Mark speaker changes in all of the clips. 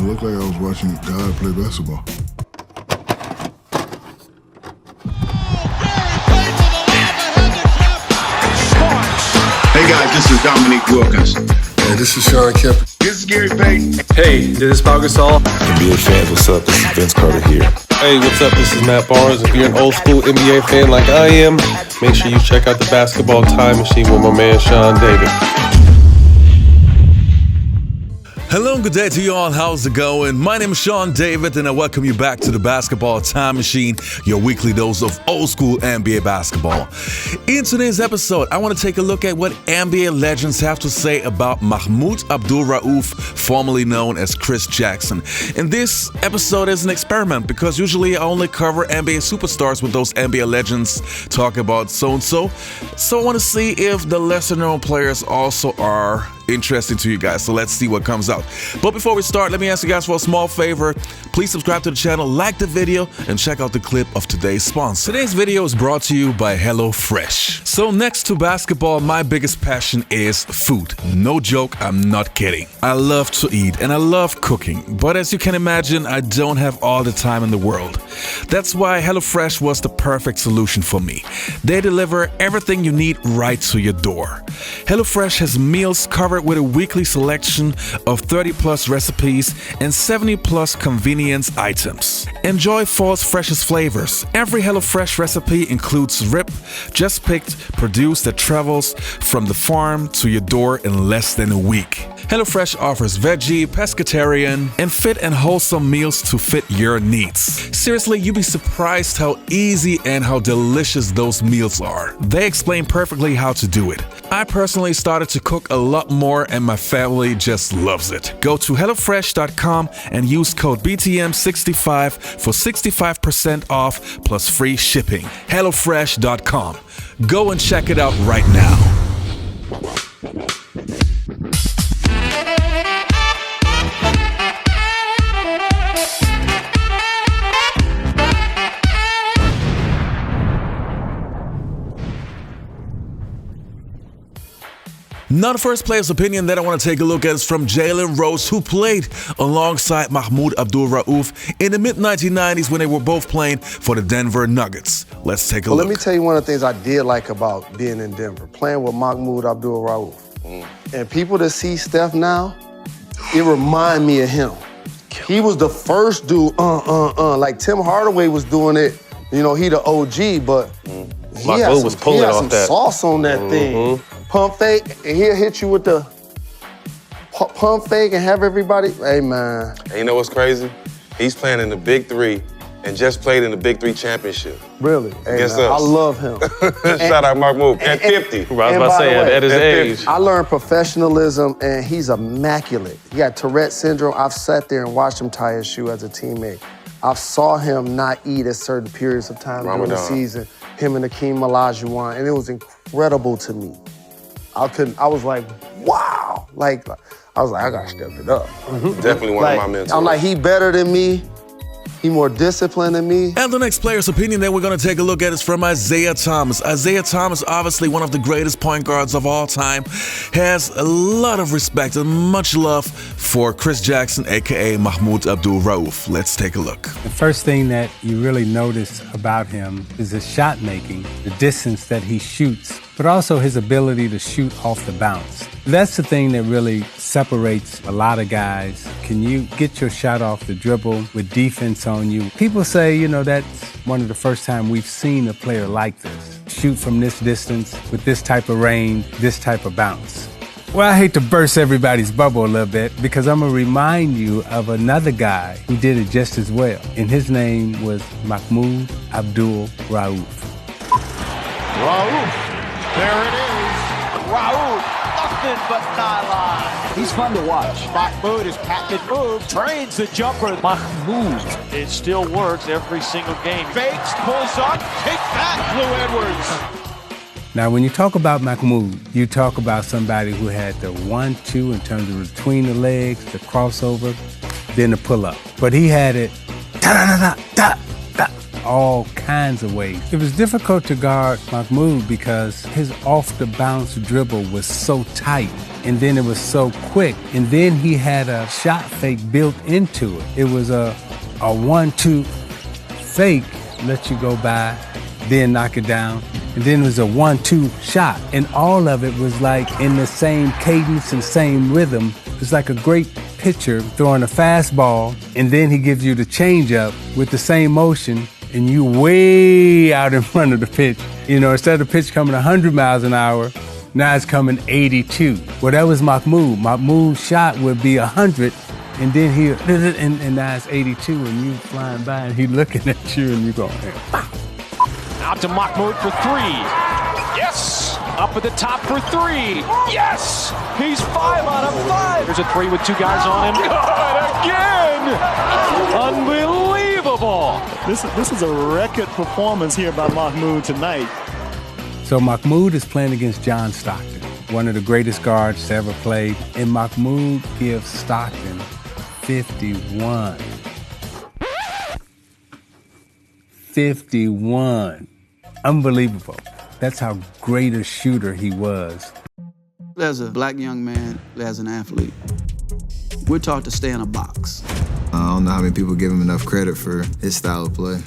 Speaker 1: It looked like I was watching God play basketball.
Speaker 2: Hey guys, this is Dominique Wilkins.
Speaker 1: Hey, this is Sean Kemp.
Speaker 2: This is Gary Payton.
Speaker 3: Hey, this is Pau Gasol.
Speaker 4: NBA fans, what's up? This is Vince Carter here.
Speaker 3: Hey, what's up? This is Matt Barnes. If you're an old school NBA fan like I am, make sure you check out the Basketball Time Machine with my man Sean David.
Speaker 5: Hello and good day to you all. How's it going? My name is Sean David and I welcome you back to the Basketball Time Machine, your weekly dose of old school NBA basketball. In today's episode, I want to take a look at what NBA legends have to say about Mahmoud Abdul Rauf, formerly known as Chris Jackson. And this episode is an experiment because usually I only cover NBA superstars with those NBA legends talk about so-and-so. So I want to see if the lesser known players also are interesting to you guys. So let's see what comes out. But before we start, let me ask you guys for a small favor. Please subscribe to the channel, like the video, and check out the clip of today's sponsor. Today's video is brought to you by HelloFresh. So next to basketball, my biggest passion is food. No joke, I'm not kidding. I love to eat and I love cooking, but as you can imagine, I don't have all the time in the world. That's why HelloFresh was the perfect solution for me. They deliver everything you need right to your door. HelloFresh has meals covered with a weekly selection of 30 plus recipes and 70 plus convenience items. Enjoy fall's freshest flavors. Every HelloFresh recipe includes rib, just picked produce that travels from the farm to your door in less than a week. HelloFresh offers veggie, pescatarian, and fit and wholesome meals to fit your needs. Seriously, you'd be surprised how easy and how delicious those meals are. They explain perfectly how to do it. I personally started to cook a lot more and my family just loves it. Go to HelloFresh.com and use code BTM65 for 65% off plus free shipping. HelloFresh.com. Go and check it out right now. Now the first player's opinion that I want to take a look at is from Jalen Rose, who played alongside Mahmoud Abdul Rauf in the mid-1990s when they were both playing for the Denver Nuggets. Let's take a look.
Speaker 6: Let me tell you one of the things I did like about being in Denver, playing with Mahmoud Abdul Rauf. And people that see Steph now, it remind me of him. He was the first dude, like Tim Hardaway was doing it. You know, he the OG, but he had some sauce on that thing. Pump fake, and he'll hit you with the pump fake and have everybody, hey man.
Speaker 7: And you know what's crazy? He's playing in the Big Three and just played in the Big Three championship.
Speaker 6: Really? Hey,
Speaker 7: against
Speaker 6: man,
Speaker 7: us.
Speaker 6: I love him.
Speaker 7: Shout out Mahmoud, at 50.
Speaker 3: I was about to say, at his age.
Speaker 6: I learned professionalism and he's immaculate. He got Tourette syndrome. I've sat there and watched him tie his shoe as a teammate. I saw him not eat at certain periods of time during the season, him and Akeem Olajuwon, and it was incredible to me. I was like, wow. Like, I was like, I gotta step it up.
Speaker 7: Definitely one of my mentors.
Speaker 6: I'm like, he better than me. He more disciplined than me.
Speaker 5: And the next player's opinion that we're going to take a look at is from Isaiah Thomas. Isaiah Thomas, obviously one of the greatest point guards of all time, has a lot of respect and much love for Chris Jackson, a.k.a. Mahmoud Abdul Rauf. Let's take a look.
Speaker 8: The first thing that you really notice about him is his shot making, the distance that he shoots, but also his ability to shoot off the bounce. That's the thing that really separates a lot of guys. Can you get your shot off the dribble with defense on you? People say, you know, that's one of the first time we've seen a player like this. Shoot from this distance with this type of range, this type of bounce. Well, I hate to burst everybody's bubble a little bit because I'm gonna remind you of another guy who did it just as well. And his name was Mahmoud Abdul Rauf.
Speaker 9: Rauf, there it is. Rauf. Nothing but nylon. He's fun to watch. Mahmoud is patented move, trains the jumper. Mahmoud. It still works every single game. Fakes, pulls up, take that, Blue Edwards.
Speaker 8: Now, when you talk about Mahmoud, you talk about somebody who had the 1-2 in terms of between the legs, the crossover, then the pull-up. But he had it, da-da-da-da, da-da. all kinds of ways. It was difficult to guard Mahmoud because his off-the-bounce dribble was so tight, and then it was so quick, and then he had a shot fake built into it. It was a 1-2 fake, let you go by, then knock it down, and then it was a 1-2 shot, and all of it was like in the same cadence and same rhythm. It's like a great pitcher throwing a fastball, and then he gives you the changeup with the same motion, and you way out in front of the pitch. You know, instead of the pitch coming 100 miles an hour, now it's coming 82. Well, that was Mahmoud. Mahmoud's shot would be 100, and then and now it's 82, and you flying by, and he looking at you, and you going, pow.
Speaker 9: Out to Mahmoud for three. Yes! Up at the top for three. Yes! He's 5 out of 5. There's a 3 with 2 guys on him. Good again! Unbelievable!
Speaker 10: This is a record performance here by Mahmoud tonight.
Speaker 8: So Mahmoud is playing against John Stockton, one of the greatest guards to ever play, and Mahmoud gives Stockton 51. 51. Unbelievable. That's how great a shooter he was.
Speaker 11: As a black young man, as an athlete, we're taught to stay in a box.
Speaker 12: I don't know how many people give him enough credit for his style of play.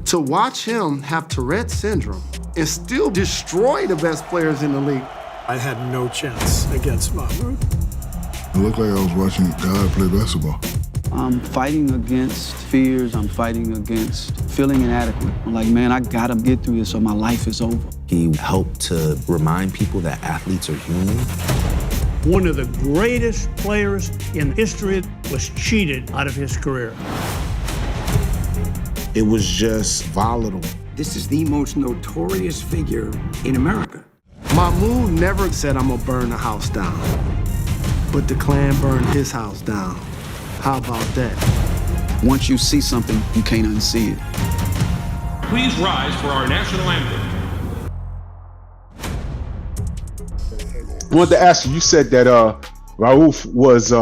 Speaker 6: To watch him have Tourette syndrome and still destroy the best players in the league.
Speaker 10: I had no chance against Mahmoud.
Speaker 1: It looked like I was watching God play basketball.
Speaker 11: I'm fighting against fears. I'm fighting against feeling inadequate. I'm like, man, I gotta get through this or my life is over.
Speaker 13: He helped to remind people that athletes are human.
Speaker 10: One of the greatest players in history was cheated out of his career.
Speaker 2: It was just volatile.
Speaker 14: This is the most notorious figure in America.
Speaker 6: Mahmoud never said, I'm gonna burn the house down. But the Klan burned his house down. How about that?
Speaker 11: Once you see something, you can't unsee it.
Speaker 15: Please rise for our national anthem.
Speaker 16: I wanted to ask you, you said that Rauf was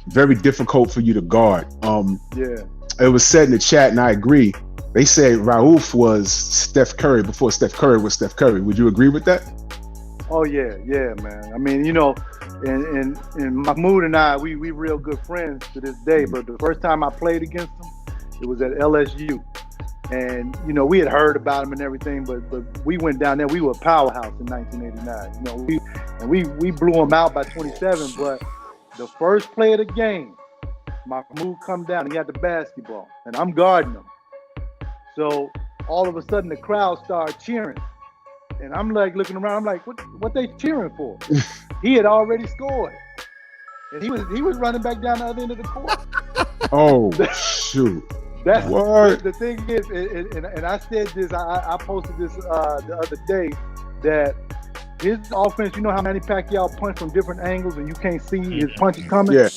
Speaker 16: very difficult for you to guard.
Speaker 17: Yeah.
Speaker 16: It was said in the chat, and I agree. They said Rauf was Steph Curry before Steph Curry was Steph Curry. Would you agree with that?
Speaker 17: Oh, yeah, man. I mean, you know, and Mahmoud and I, we real good friends to this day, but the first time I played against him, it was at LSU. And, you know, we had heard about him and everything, but we went down there. We were a powerhouse in 1989. You know, we blew him out by 27, but the first play of the game, Mahmoud come down, he had the basketball, and I'm guarding him. So all of a sudden the crowd started cheering. And I'm like looking around, I'm like, what they cheering for? He had already scored. And he was running back down the other end of the court.
Speaker 16: Oh, shoot.
Speaker 17: That's
Speaker 16: what?
Speaker 17: The thing is, and I said this, I posted this the other day, that his offense, you know how Manny Pacquiao punched from different angles and you can't see his punches coming?
Speaker 16: Yeah.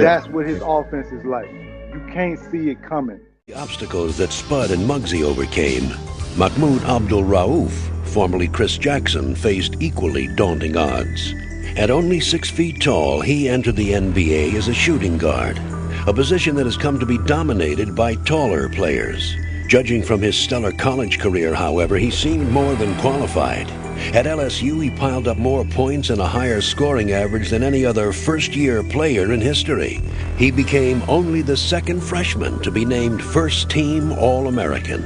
Speaker 17: That's what his offense is like. You can't see it coming.
Speaker 18: The obstacles that Spud and Muggsy overcame, Mahmoud Abdul Rauf, formerly Chris Jackson, faced equally daunting odds. At only 6 feet tall, he entered the NBA as a shooting guard, a position that has come to be dominated by taller players. Judging from his stellar college career, however, he seemed more than qualified. At LSU, he piled up more points and a higher scoring average than any other first-year player in history. He became only the second freshman to be named first-team All-American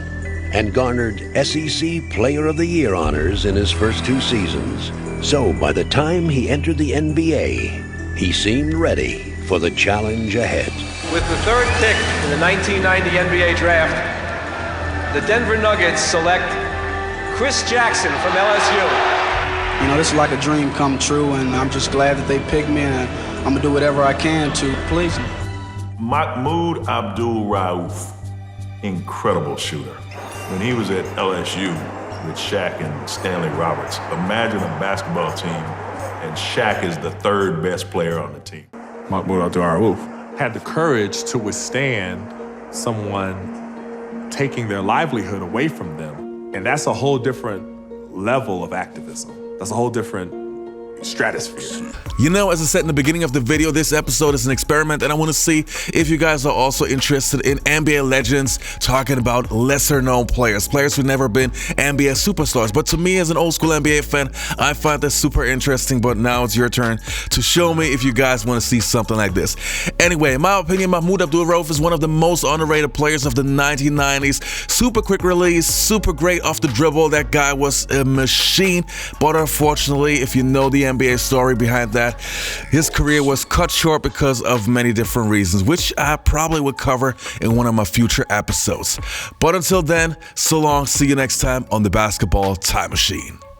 Speaker 18: and garnered SEC Player of the Year honors in his first 2 seasons. So by the time he entered the NBA, he seemed ready for the challenge ahead.
Speaker 19: With the 3rd pick in the 1990 NBA draft, the Denver Nuggets select Chris Jackson from LSU.
Speaker 11: You know, this is like a dream come true, and I'm just glad that they picked me, and I'm gonna do whatever I can to please them.
Speaker 20: Mahmoud Abdul Rauf, incredible shooter. When he was at LSU with Shaq and Stanley Roberts, imagine a basketball team and Shaq is the 3rd best player on the team.
Speaker 21: Mahmoud Abdul Rauf had the courage to withstand someone taking their livelihood away from them. And that's a whole different level of activism. That's a whole different, stratosphere.
Speaker 5: You know, as I said in the beginning of the video, this episode is an experiment, and I want to see if you guys are also interested in NBA legends, talking about lesser-known players who've never been NBA superstars. But to me, as an old-school NBA fan, I find this super interesting, but now it's your turn to show me if you guys want to see something like this. Anyway, in my opinion, Mahmoud Abdul Rauf is one of the most underrated players of the 1990s. Super quick release, super great off the dribble. That guy was a machine, but unfortunately, if you know the NBA story behind that, his career was cut short because of many different reasons, which I probably would cover in one of my future episodes. But until then, so long, see you next time on the Basketball Time Machine.